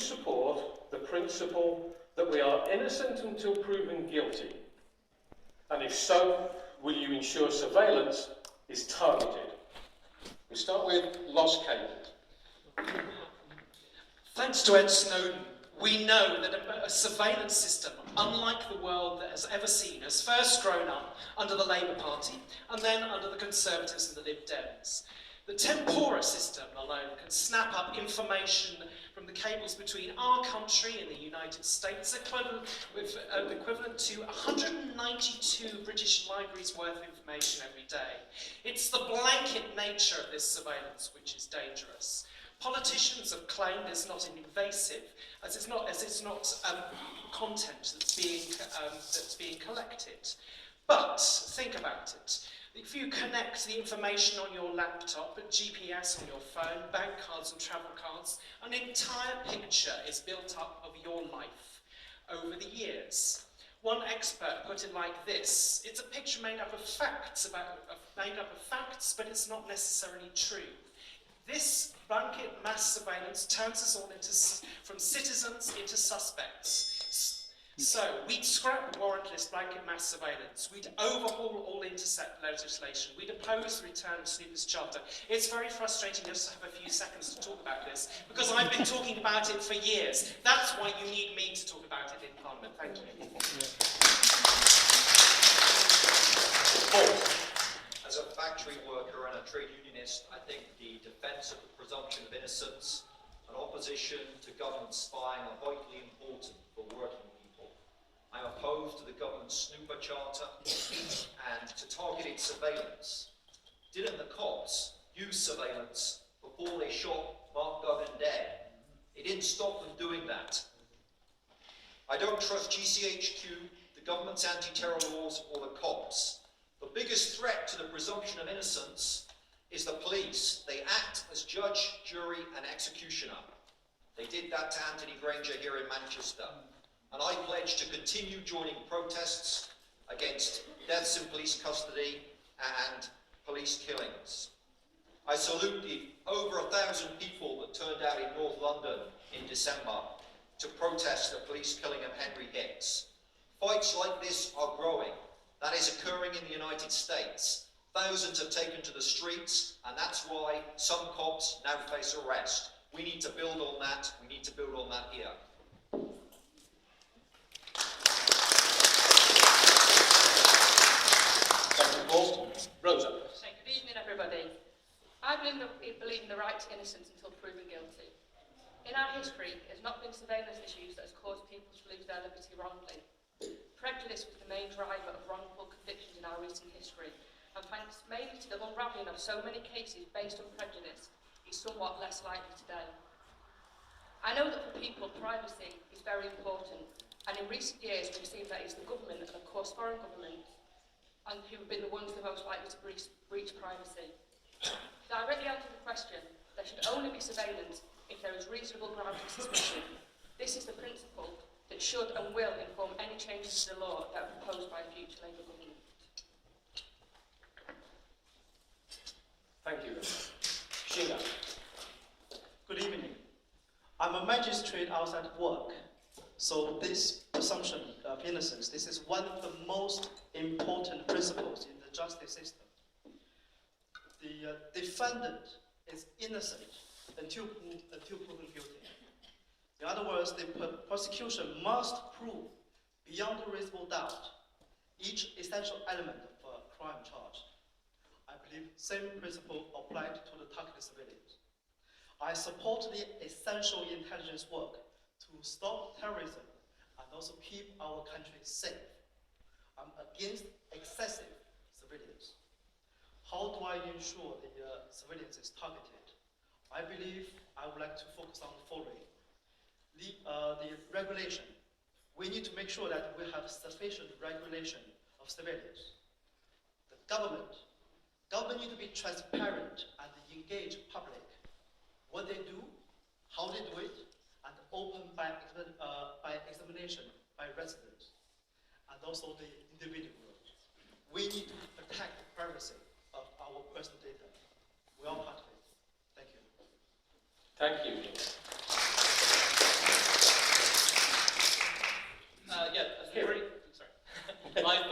support the principle that we are innocent until proven guilty? And if so, will you ensure surveillance is targeted? We start with lost cables. Thanks to Ed Snowden, we know that a surveillance system, unlike the world that has ever seen, has first grown up under the Labour Party and then under the Conservatives and the Lib Dems. The Tempora system alone can snap up information from the cables between our country and the United States, equivalent to 192 British libraries worth of information every day. It's the blanket nature of this surveillance which is dangerous. Politicians have claimed it's not invasive, as it's not content that's being collected. But think about it. If you connect the information on your laptop, a GPS on your phone, bank cards and travel cards, an entire picture is built up of your life over the years. One expert put it like this: it's a picture made up of facts, but it's not necessarily true. This blanket mass surveillance turns us all from citizens into suspects. So we'd scrap warrantless blanket mass surveillance. We'd overhaul all intercept legislation. We'd oppose the return of Snoopers Charter. It's very frustrating just to have a few seconds to talk about this, because I've been talking about it for years. That's why you need me to talk about it in Parliament. Thank you. As a factory worker and a trade unionist, I think the defence of the presumption of innocence and opposition to government spying are vitally important for working people. I'm opposed to the government's Snooper Charter and to targeted surveillance. Didn't the cops use surveillance before they shot Mark Duggan dead? It didn't stop them doing that. I don't trust GCHQ, the government's anti-terror laws, or the cops. The biggest threat to the presumption of innocence is the police. They act as judge, jury, and executioner. They did that to Anthony Granger here in Manchester. And I pledge to continue joining protests against deaths in police custody and police killings. I salute the over 1,000 people that turned out in North London in December to protest the police killing of Henry Hicks. Fights like this are growing. That is occurring in the United States. Thousands have taken to the streets, and that's why some cops now face arrest. We need to build on that. We need to build on that here. Thank you, Paul. Rosa. Good evening, everybody. I believe in the right to innocence until proven guilty. In our history, it has not been surveillance issues that has caused people to lose their liberty wrongly. Prejudice was the main driver of wrongful convictions in our recent history, and thanks mainly to the unravelling of so many cases based on prejudice, is somewhat less likely today. I know that for people, privacy is very important, and in recent years we've seen that it's the government, and of course foreign governments, and who have been the ones the most likely to breach privacy. Directly answer the question, there should only be surveillance if there is reasonable ground for suspicion. This is the principle that should and will inform any changes to the law that are proposed by a future Labour government. Thank you. Sheena. Good evening. I'm a magistrate outside of work, so this presumption of innocence, this is one of the most important principles in the justice system. The defendant is innocent until proven guilty. In other words, the prosecution must prove beyond a reasonable doubt each essential element of a crime charge. I believe the same principle applied to the targeted surveillance. I support the essential intelligence work to stop terrorism and also keep our country safe. I'm against excessive surveillance. How do I ensure the surveillance is targeted? I believe I would like to focus on the following. The regulation. We need to make sure that we have sufficient regulation of surveillance. The government needs to be transparent and engage public. What they do, how they do it, and open by examination by residents, and also the individual. We need to protect the privacy of our personal data. We are part of it. Thank you. Thank you.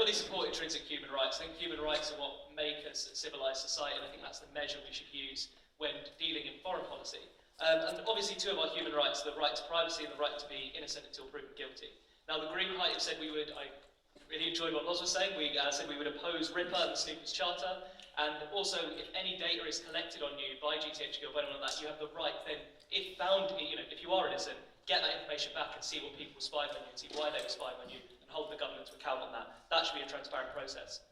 fully support intrinsic human rights. I think human rights are what make us a civilised society, and I think that's the measure we should use when dealing in foreign policy. And obviously two of our human rights, the right to privacy and the right to be innocent until proven guilty. Now the Green Party said we would, I really enjoyed what Loz was saying, we said we would oppose RIPA and the Snoopers Charter, and also if any data is collected on you by GTHQ or anyone like that, you have the right then, if found, if you are innocent, get that information back and see what people were spying on you and see why they were spying on you and hold the government to account on that. That should be a transparent process.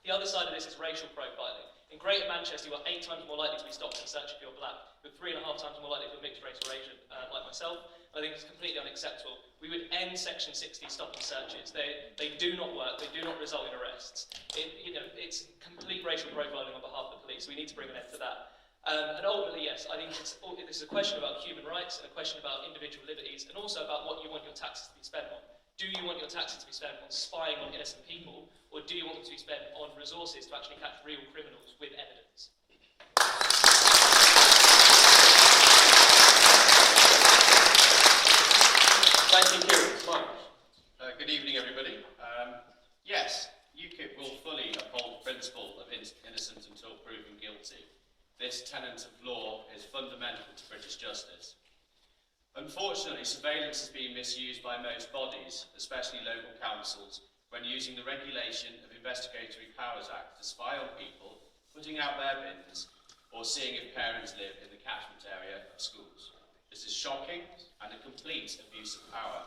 The other side of this is racial profiling. In Greater Manchester, you are 8 times more likely to be stopped and searched if you're black, with 3.5 times more likely if you're mixed race or Asian, like myself. I think it's completely unacceptable. We would end Section 60 stop and searches. They do not work. They do not result in arrests. It's complete racial profiling on behalf of the police. We need to bring an end to that. And ultimately, yes, I think this is a question about human rights and a question about individual liberties and also about what you want your taxes to be spent on. Do you want your taxes to be spent on spying on innocent people, or do you want them to be spent on resources to actually catch real criminals with evidence? Thank you, Kieran. Mike. Good evening, everybody. Yes, UKIP will fully uphold the principle of innocent until proven guilty. This tenet of law is fundamental to British justice. Unfortunately, surveillance is being misused by most bodies, especially local councils, when using the regulation of Investigatory Powers Act to spy on people, putting out their bins, or seeing if parents live in the catchment area of schools. This is shocking and a complete abuse of power.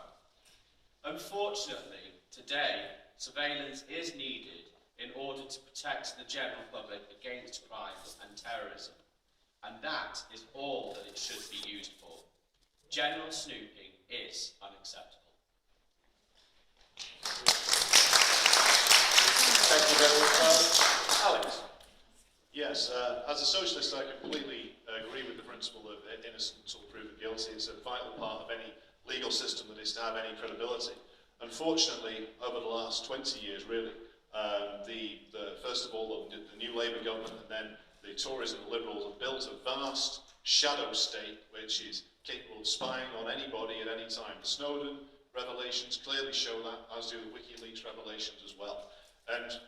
Unfortunately, today, surveillance is needed in order to protect the general public against crime and terrorism. And that is all that it should be used for. General snooping is unacceptable. Thank you very much. Alex. Yes, as a socialist, I completely agree with the principle of innocent until proven guilty. It's a vital part of any legal system that is to have any credibility. Unfortunately, over the last 20 years, really, first of all, the new Labour government and then the Tories and the Liberals have built a vast shadow state which is capable of spying on anybody at any time. The Snowden revelations clearly show that, as do the WikiLeaks revelations as well. And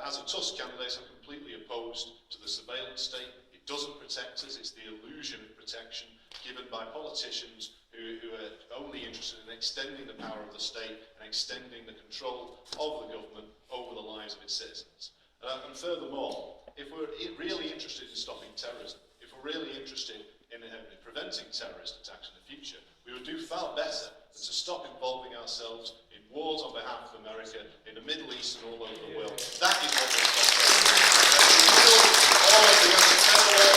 as a Tusk candidate, I'm completely opposed to the surveillance state. It doesn't protect us. It's the illusion of protection given by politicians who are only interested in extending the power of the state and extending the control of the government over the lives of its citizens. And furthermore, if we're really interested in stopping terrorism, if we're really interested in preventing terrorist attacks in the future, we would do far better than to stop involving ourselves in wars on behalf of America, in the Middle East and all over the world. That is what we're stopping. All of the anti-terror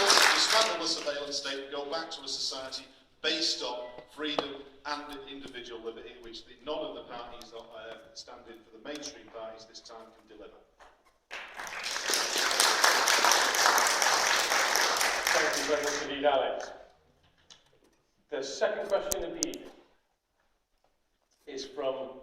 laws, dismantle the surveillance state and go back to a society based on freedom and individual liberty, which none of the parties standing for the mainstream parties this time can deliver. Thank you very much indeed, Alex. The second question of the evening is from